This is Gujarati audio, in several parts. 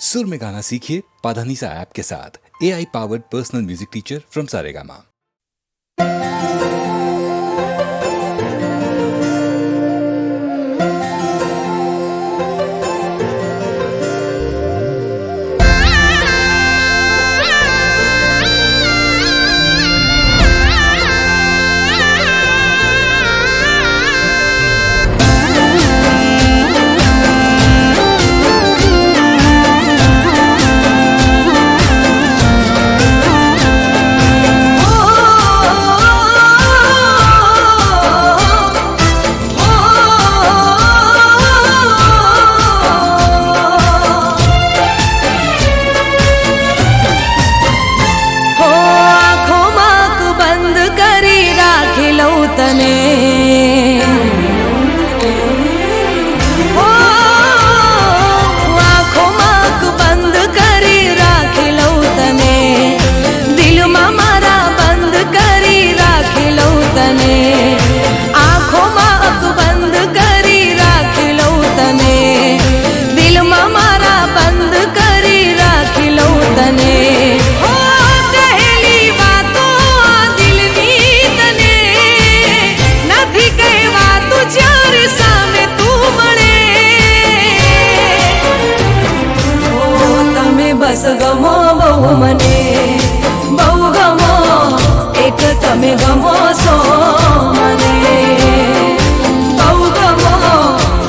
सुर में गाना सीखिए पाधानीसा ऐप के साथ। AI powered personal music teacher from Saregama. बस गमो बहु मने बहु गमो एक तमे गमो सो मने बहु गमो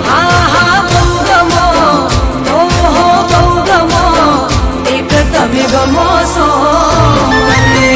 हा हा बहु गमो ओ हो बहु गमो एक तमे गमो सो मने।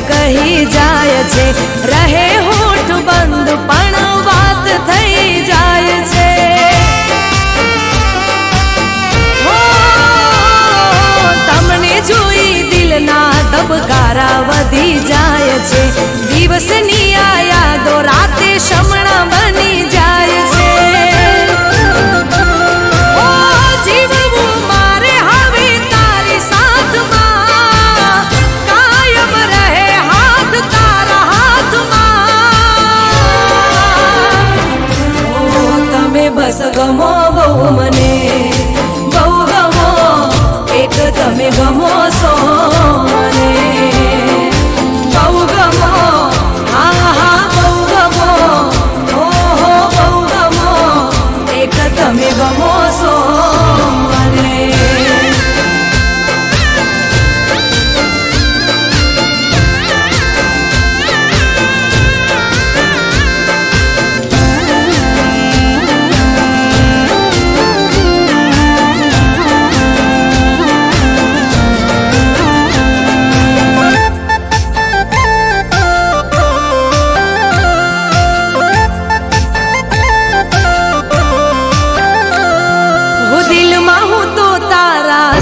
कही जाय छे रहे होठ बंद पण बात थई जाय छे हो तमने जोई दिल ना धबकारा वधी जाय छे दिवसनी आ यादो राते शमणा बनी जाय छे ओ जीवવું मारे હવે તારી સાથમાં કાયમ રહે હાથ તારા હાથમાં ઓ તમે બસ ગમો બહુ મને બહુ ગમો એક તમે ગમો સો મને બહુ ગમો હા હા બહુ ગમો ઓ હો બહુ ગમો એક તમે ગમો સો મને।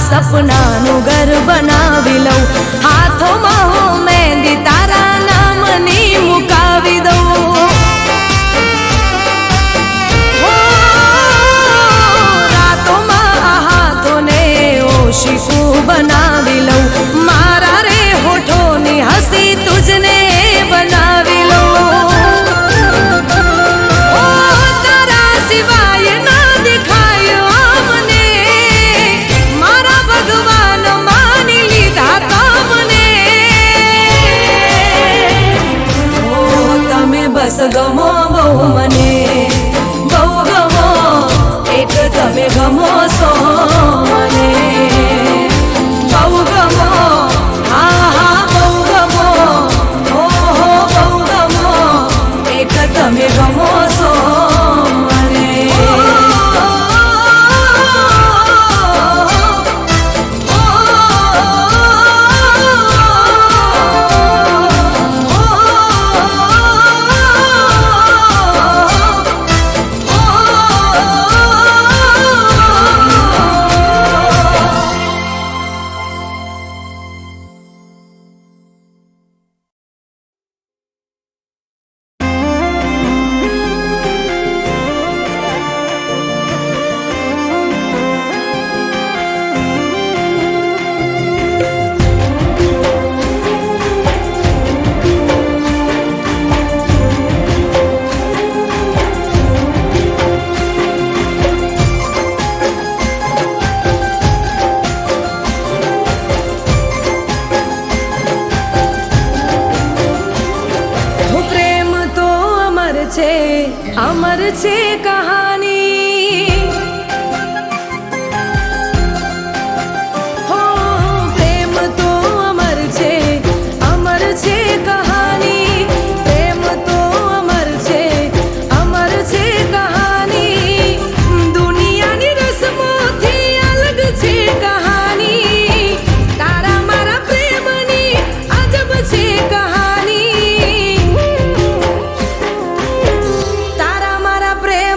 સપનાનું ઘર બનાવી લઉં હાથોમાં હું મહેંદી તારા નામની મુકાવી દઉં હો રાતોમાં આ હાથોને ઓશિકું બનાવી લઉં મારા રે હોઠોની હસી તુજને બનાવી લઉં ઓ તારા સિવાય ના દેખાય આમને ભગવાન માની લીધા તમને ઓ તમે બસ ગમો બહુ મને બહુ ગમો એક તમે ગમો સો મને બહુ ગમો હા હા બહુ ગમો ઓ હો બહુ ગમો એક તમે ગમો સો મને। છે કહાની હો પ્રેમ તો અમર છે કહાની પ્રેમ તો અમર છે કહાની દુનિયાની રસમોથી અલગ છે કહાની તારા મારા પ્રેમની અજબ છે કહાની તારા મારા પ્રેમ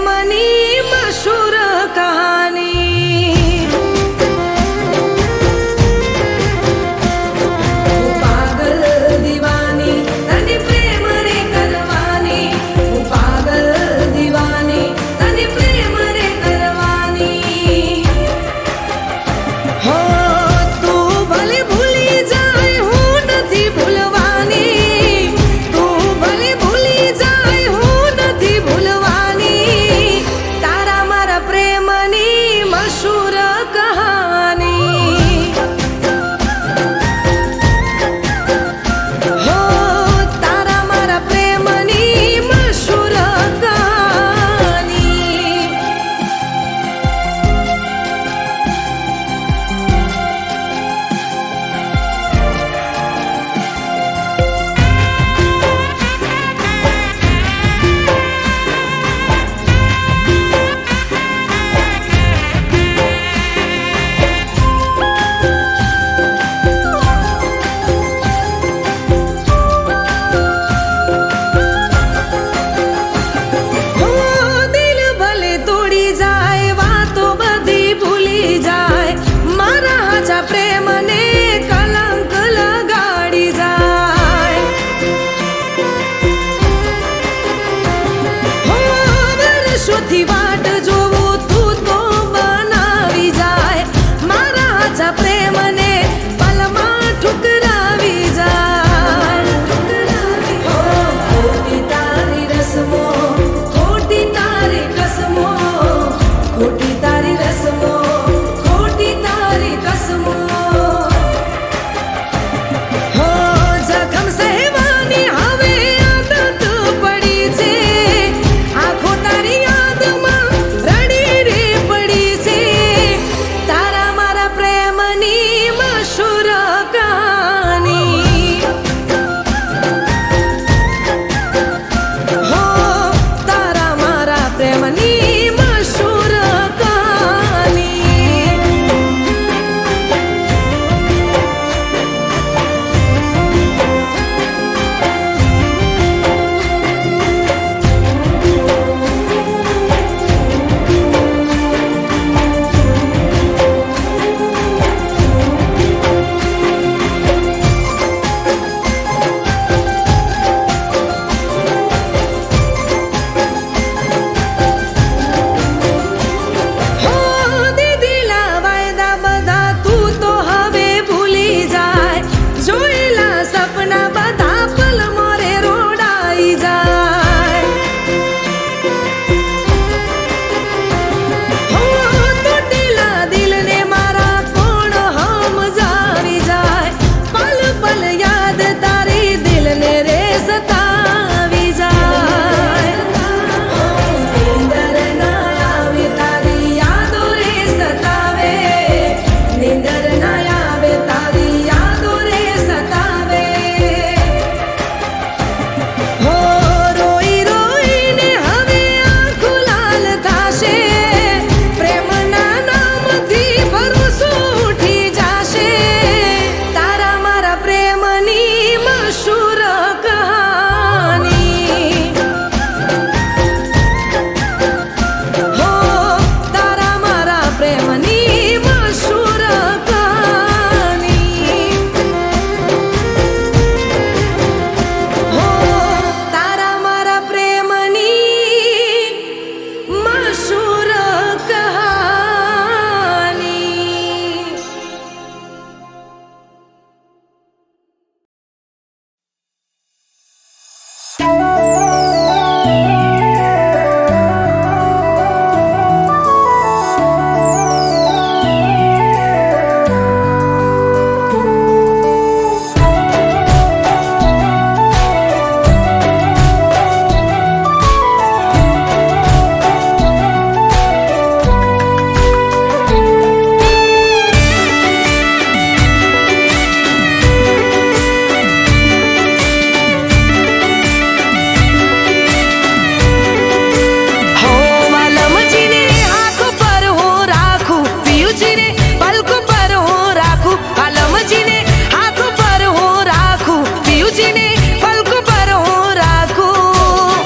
પિયુજીને પલક પર હું રાખું, આલમજીને હાથ પર હું રાખું, પિયુજીને પલક પર હું રાખું.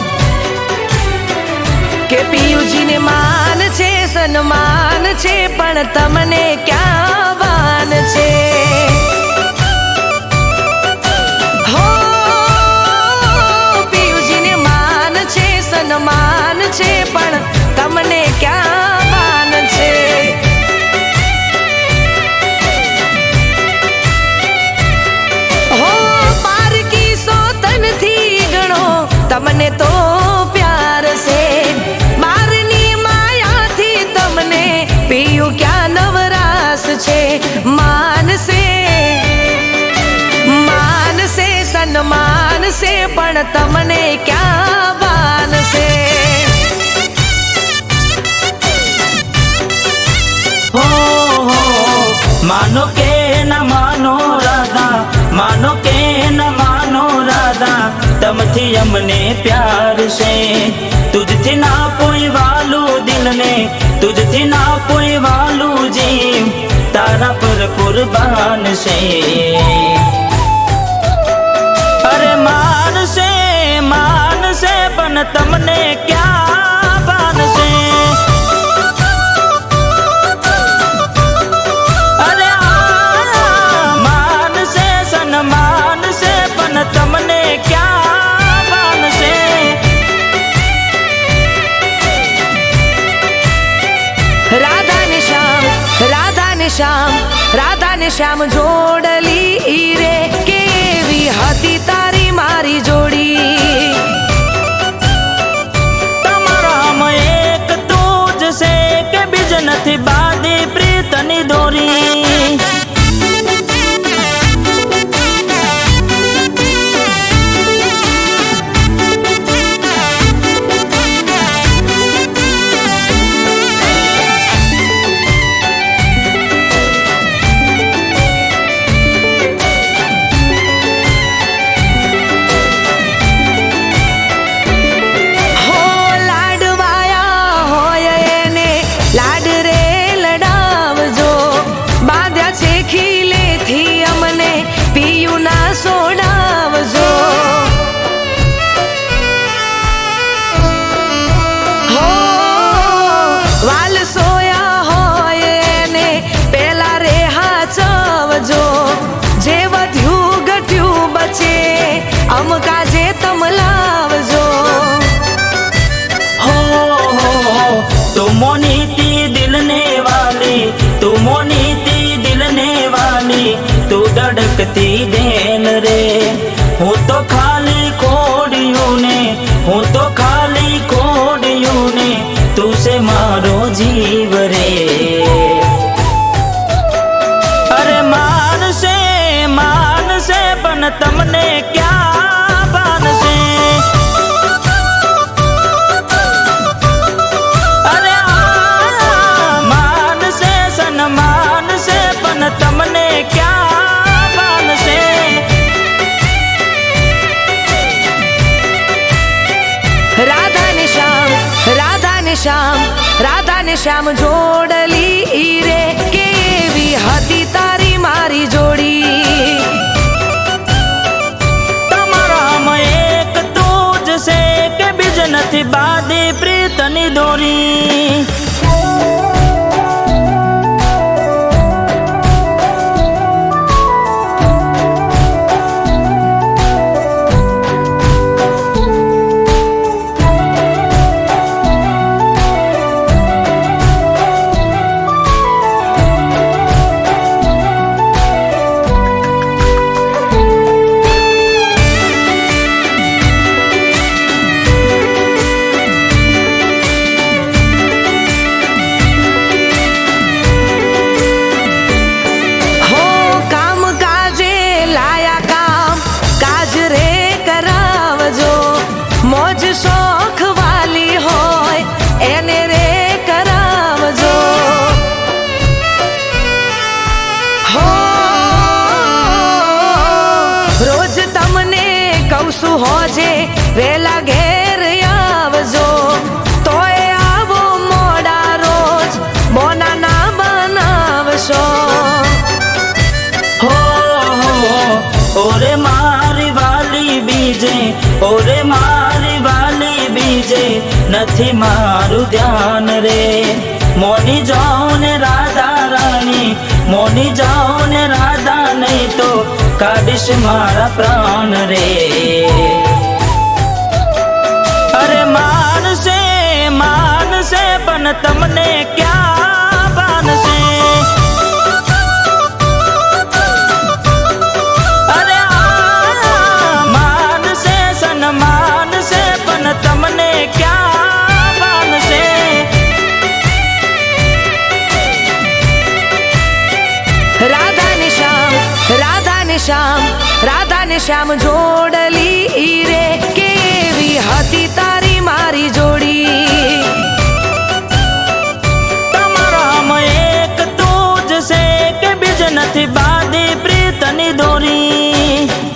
કે પિયુજીને માન છે, સન્માન છે, પણ તમને ક્યાં ભાન છે? હો પિયુજીને માન છે, સન્માન છે, પણ તમને ક્યાં ભાન છે? હો પારકી સોતનથી ગણો તમને તો પ્યાર છે, બારની માયાથી તમને પિયું ક્યાં નવરાશ છે? માનસે માનસે સન્માન છે, પણ તમને ક્યાં ભાન છે? मानो के न मानो राधा, मानो के न मानो राधा, तमथी अमने प्यार से तुझथी ना कोई वालू दिल ने, तुझथी ना कोई वालू जीव तारा पर कुर्बान से. अरे मान से पण तमने क्या भान से? તમને ક્યાં ભાન છે? રાધા ને શ્યામ, રાધા ને શ્યામ, રાધા ને શ્યામ જોડલી રે, કેવી હતી તારી મારી જોડી? તમારામાં એક તું જ છે કે બીજ નથી બાદી પ્રીતની દોરી. સોડાવજો હો વાલ સોયા હોય ને પેલા રે હાચવજો, જે વધ્યું ઘટ્યું બચે અમકા જે તમ લાવજો. हो तुम मोनीती दिल ने वाली, तुम मोनीती दिल ने वाली, तू धड़कती देन रे. હું તો ખાલી ખોડિયું ને, હું તો ખાલી ખોડિયું ને, તું છે મારો જીવ રે. અરે માનસે પણ તમને ક્યાં ભાન છે? અરે માનસે સન્માન છે, પણ તમને ક્યાં ભાન છે? રાધા ને શ્યામ, રાધા ને શ્યામ, રાધા ને શ્યામ જોડલી રે, કેવી હતી તારી મારી જોડી? તમારામાં એક તું જ છે કે બીજ નથી બાદી પ્રીતની દોરી. આવશું હોજે વેલા ઘેર આવજો તોય આવો મોડા રોજ બોના ના બના ઓરે મારી વાલી બીજે નથી મારું ધ્યાન રે મોની જાઓ ને રાધા રાણી મોની જાઓ ને રાધા નહીં તો કાઢીશ મારા પ્રાણ રે અરે માનસે માનસે પણ તમને ક્યાં બાનશે અરે માનસે સન્માન છે પણ તમને ક્યાં બાનશે રાધા ને શ્યામ રાધા ને શ્યામ રાધા ને શ્યામ જોડલી રે કેવી હતી તારી મારી જોડી તમારામાં એક તું જ છે કે બીજ નથી બાદી પ્રીતની દોરી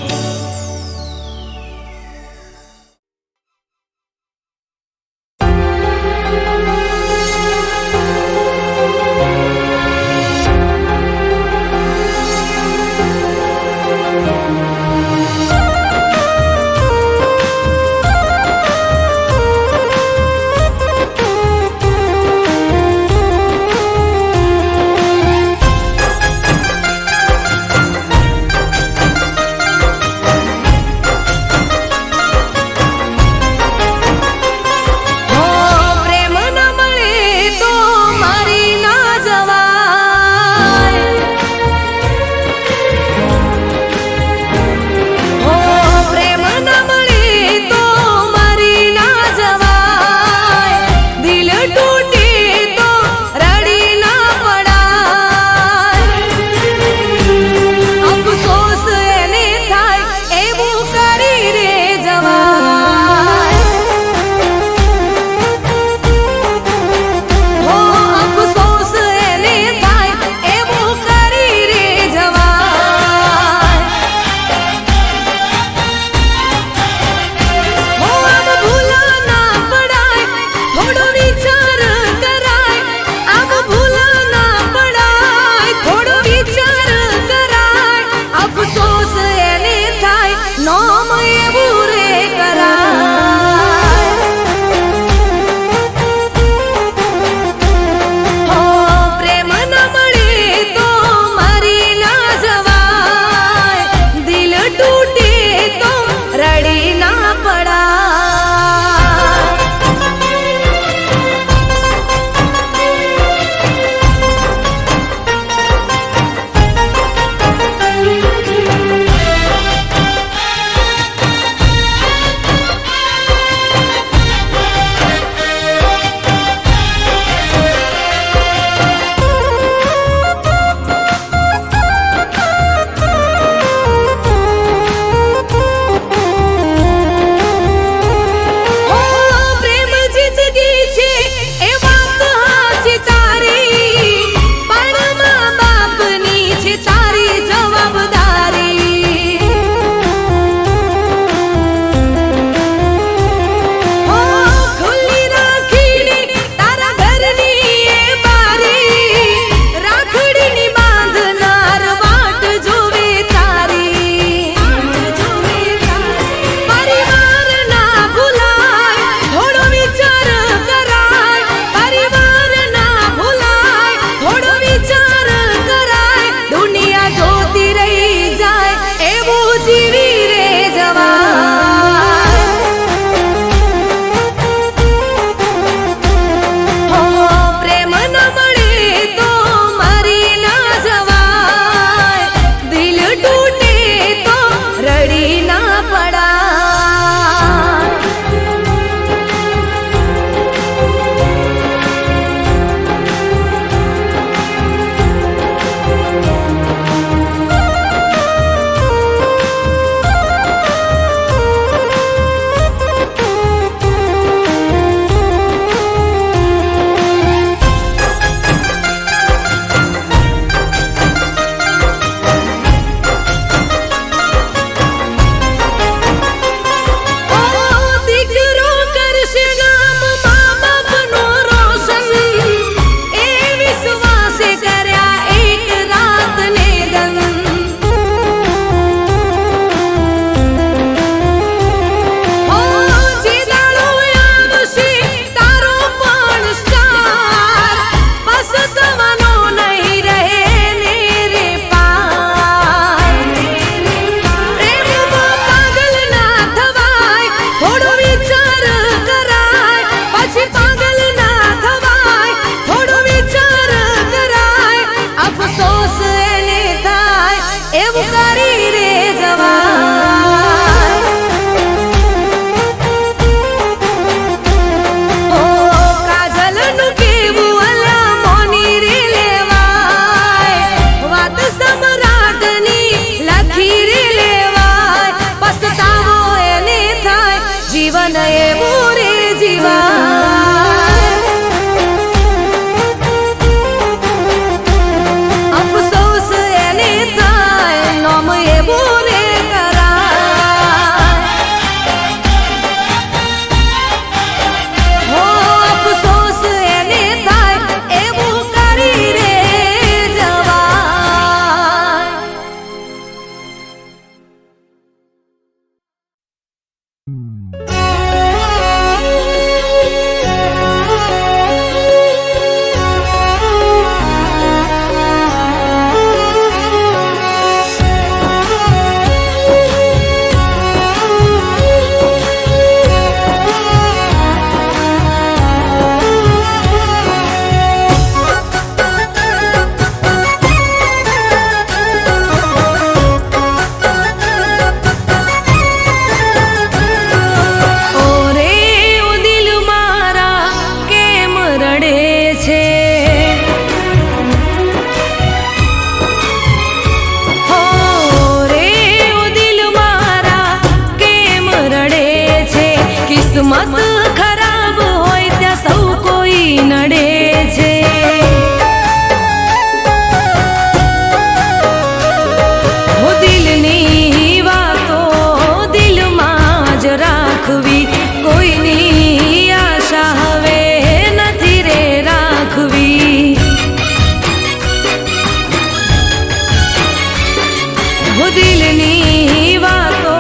દિલની વાતો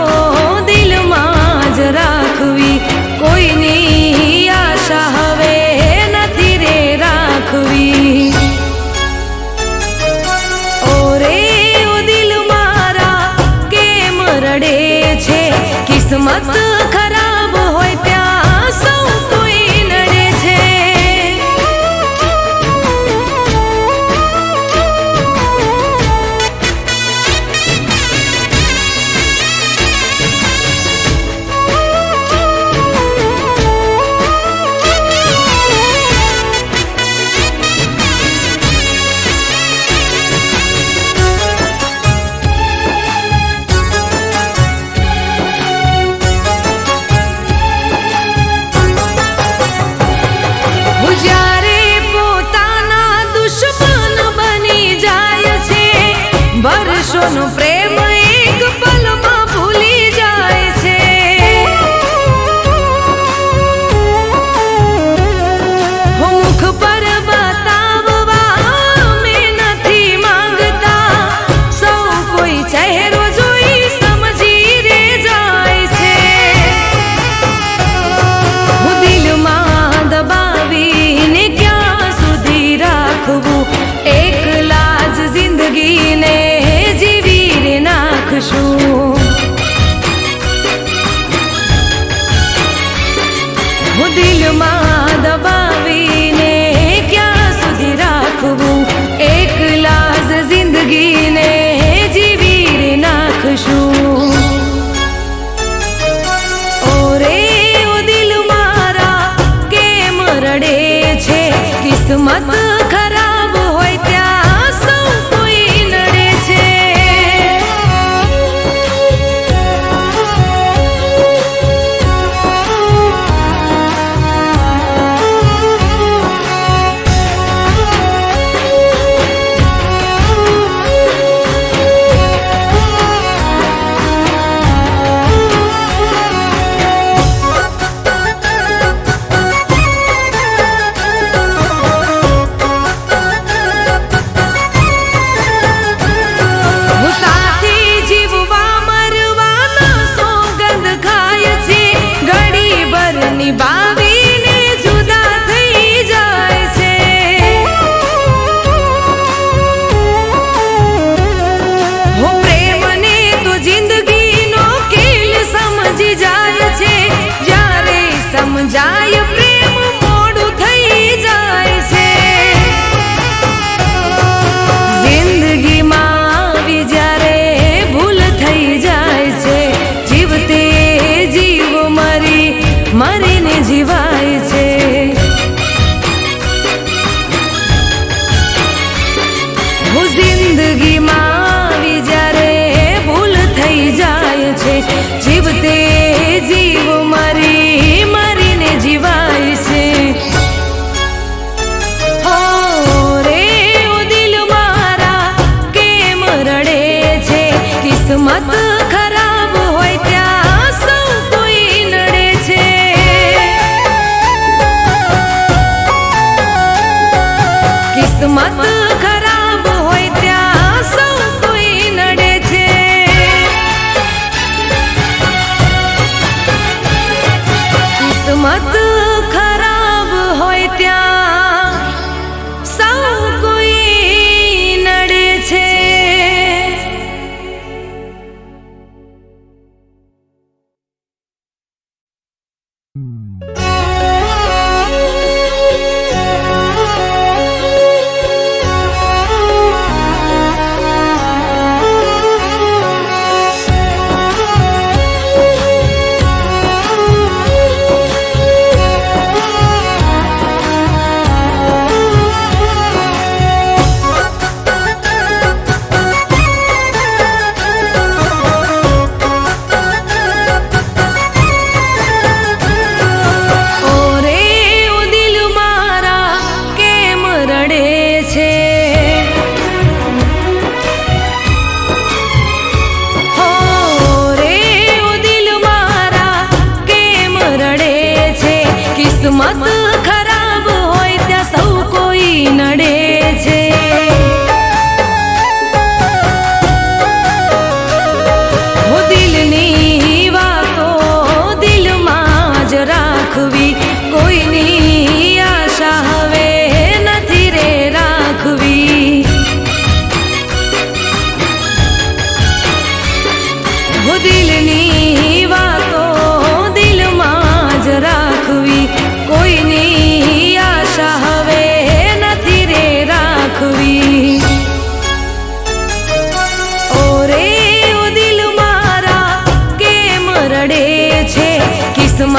દિલમાં જ રાખવી, કોઈની આશા હવે નથી રે રાખવી. ઓરે ઓ દિલ મારા કેમ રડે છે, કિસ્મત ખરાબ હોય ત્યાં સૌ કોઈ નડે છે. જ્યારે પોતાના દુશ્મન બની જાય છે, વર્ષોનો પ્રેમ એક પલમાં ભૂલી જાય છે. મુખ પર બતાવવા મેં નથી માંગતા, સૌ કોઈ ચહેરો જોઈ સમજી રે જાય છે. હું દિલમાં દબાવીને ક્યાં સુધી રાખવું, એકલા જ જિંદગીને જીવી રે નાખશું. હું દિલમાં દબાવીને ક્યાં સુધી રાખવું, એકલા જ જિંદગીને જીવી રે નાખશું. ઓરે ઓ દિલ મારા કેમ રડે છે, કિસ્મત ખરાબ હોય ત્યાં સૌ કોઈ નડે છે.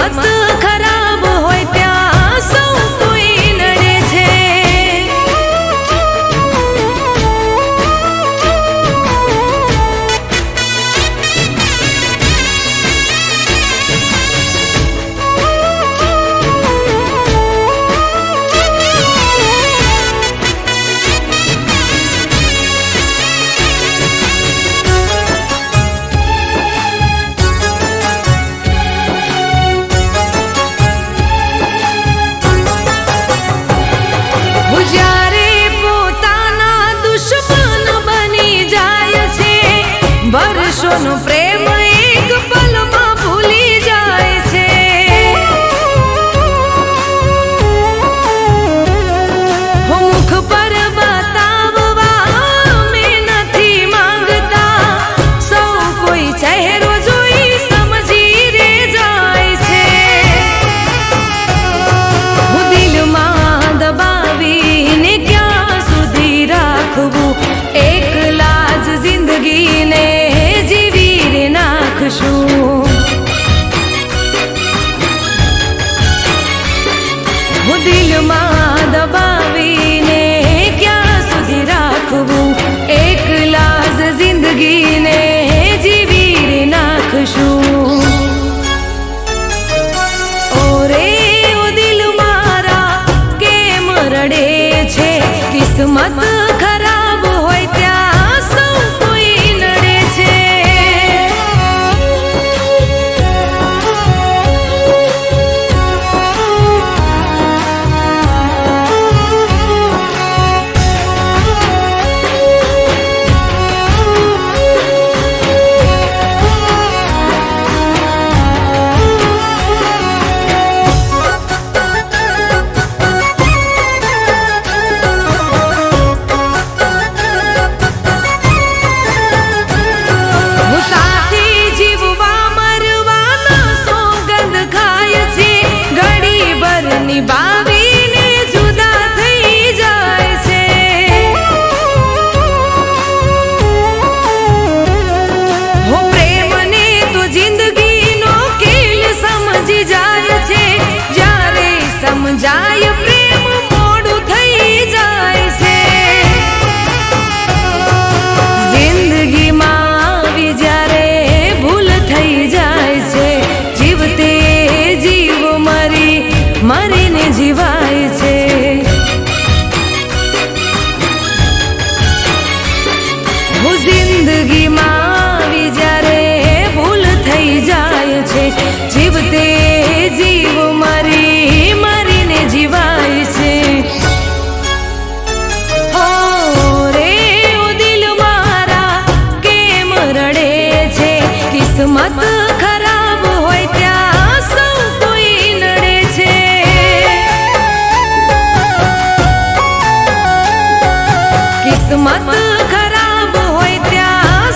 કિસ્મત ખરાબ હોય ત્યાં સૌ કોઈ નડે છે. જ્યારે પોતાના દુશ્મન બની જાય છે, વર્ષોનો પ્રેમ એક પલમાં ભૂલી જાય છે. મુખ પર બતાવવા મેં નથી માંગતા, સૌ કોઈ ચહેરો જોઈ સમજી રે જાય છે. હું દિલમાં દબાવીને ક્યાં સુધી રાખવું, એકલા જ જિંદગીને જીવી રે નાખશું. હું દિલમાં દબાવીને ક્યાં સુધી રાખવું, એકલા જ જિંદગીને જીવી રે નાખશું. ઓરે ઓ દિલ મારા કેમ રડે છે, કિસ્મત ખરાબ હોય ત્યાં સૌ કોઈ નડે છે. હું સાથી જીવવા મરવાના સોગંદ ખાય છે, ઘડી ભર નિભાવીને જુદા થઈ જાય છે. હું પ્રેમને તો જિંદગીનો ખેલ સમજી જાય છે, જ્યારે સમજાય પ્રેમ મોડું થઈ જાય છે. જિંદગીમાં આવી જ્યારે ભૂલ થઈ જાય છે, જીવતે જીવ મરીને જીવાય છે. હું જિંદગીમાં આવી જ્યારે ભૂલ થઈ જાય છે, જીવતે જીવ મરીને જીવાય છે. હો રે ઓ દિલ મારા કેમ રડે છે, કિસ્મત ખરાબ હોય ત્યાં સૌ કોઈ નડે છે. કિસ્મત ખરાબ હોય ત્યાં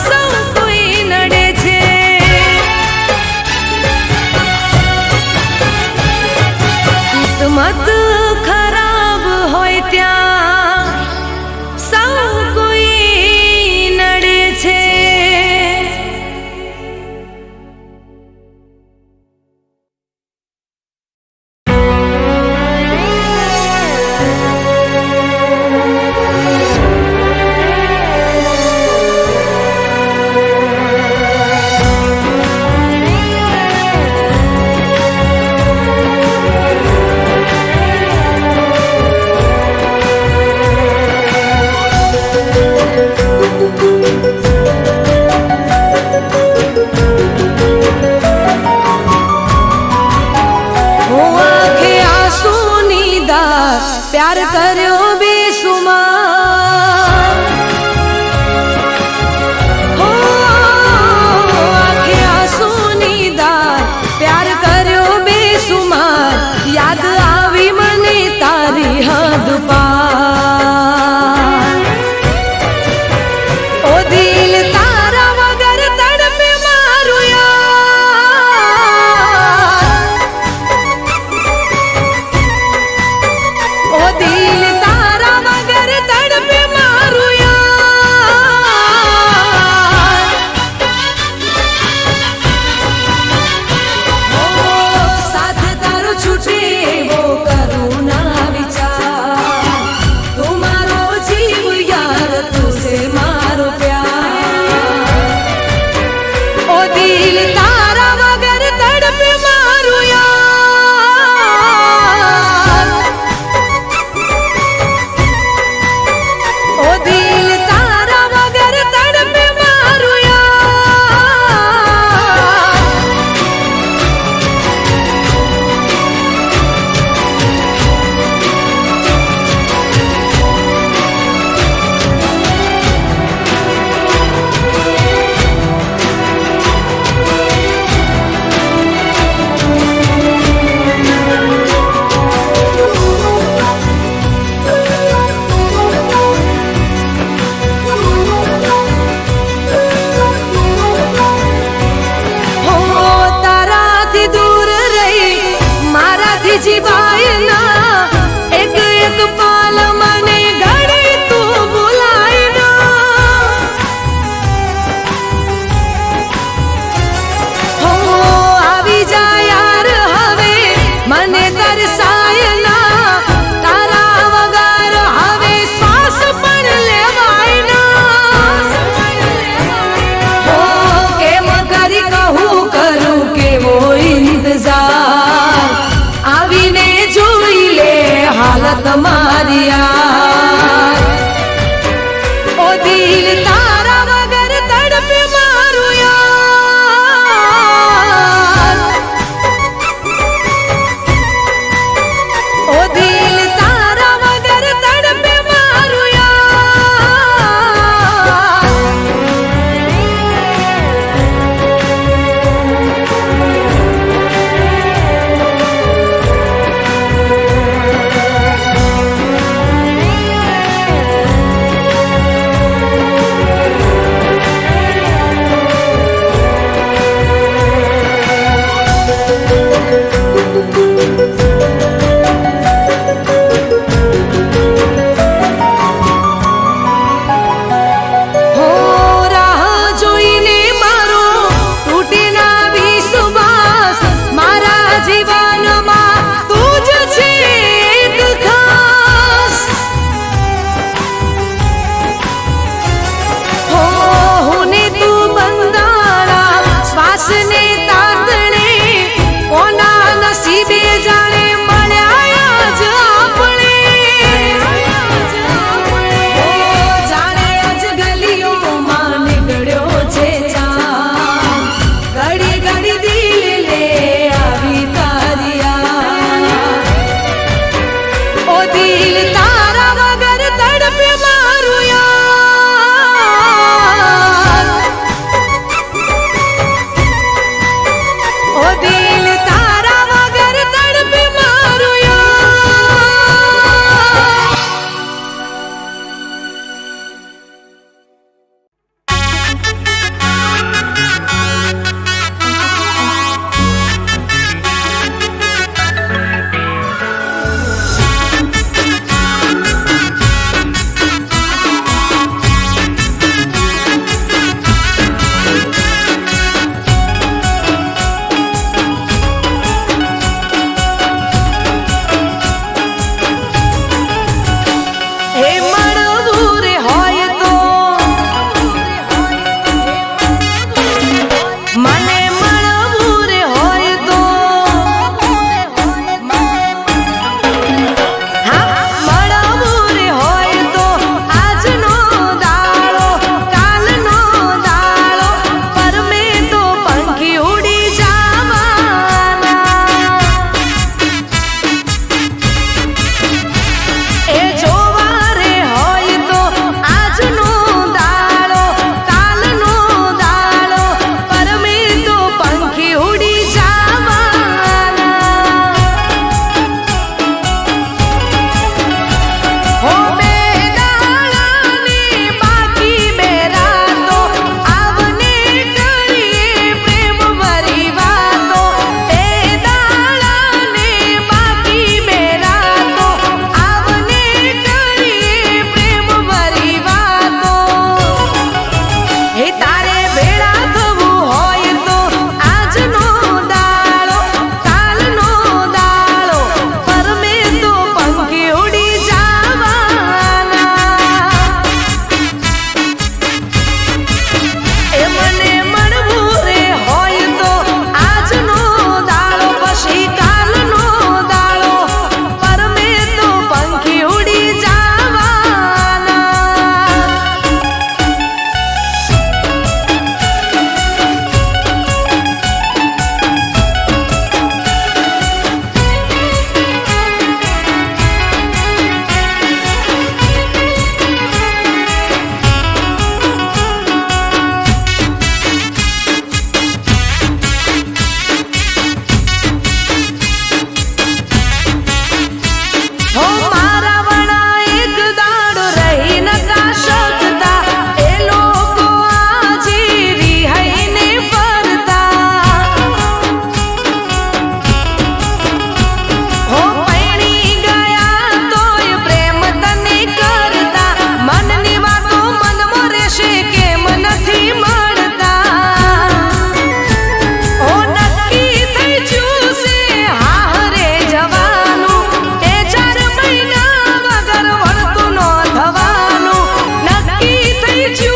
જુએ